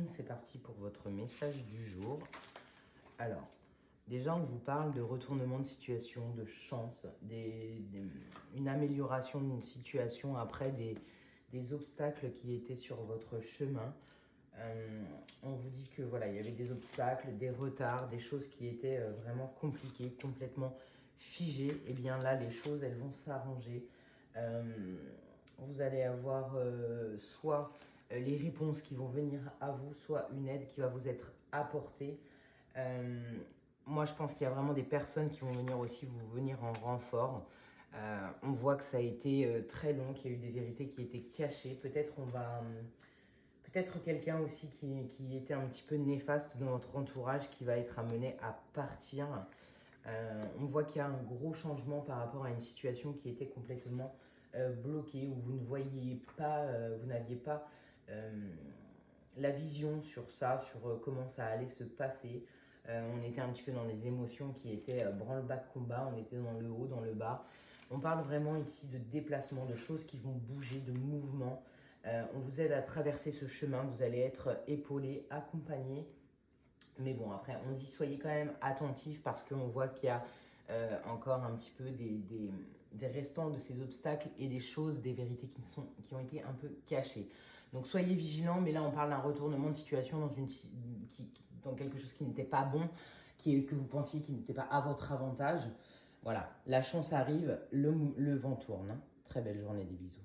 c'est parti pour votre message du jour. Alors, déjà, on vous parle de retournement de situation, de chance, une amélioration d'une situation après des obstacles qui étaient sur votre chemin. On vous dit que voilà, il y avait des obstacles, des retards, des choses qui étaient vraiment compliquées, complètement figées. Et bien là, les choses, elles vont s'arranger. Vous allez avoir soit les réponses qui vont venir à vous, soit une aide qui va vous être apportée. Moi, je pense qu'il y a vraiment des personnes qui vont venir aussi vous venir en renfort. On voit que ça a été très long, qu'il y a eu des vérités qui étaient cachées. Peut-être quelqu'un aussi qui était un petit peu néfaste dans votre entourage qui va être amené à partir. On voit qu'il y a un gros changement par rapport à une situation qui était complètement bloquée, où vous ne voyiez pas, vous n'aviez pas la vision sur ça, sur comment ça allait se passer. On était un petit peu dans des émotions qui étaient branle-bas de combat, on était dans le haut, dans le bas. On parle vraiment ici de déplacement, de choses qui vont bouger, de mouvements. On vous aide à traverser ce chemin, vous allez être épaulé, accompagné. Mais bon, après, on dit soyez quand même attentifs parce qu'on voit qu'il y a encore un petit peu des restants de ces obstacles et des choses, des vérités qui ont été un peu cachées. Donc soyez vigilants, mais là on parle d'un retournement de situation dans quelque chose qui n'était pas bon, que vous pensiez qui n'était pas à votre avantage. Voilà, la chance arrive, le vent tourne. Très belle journée, des bisous.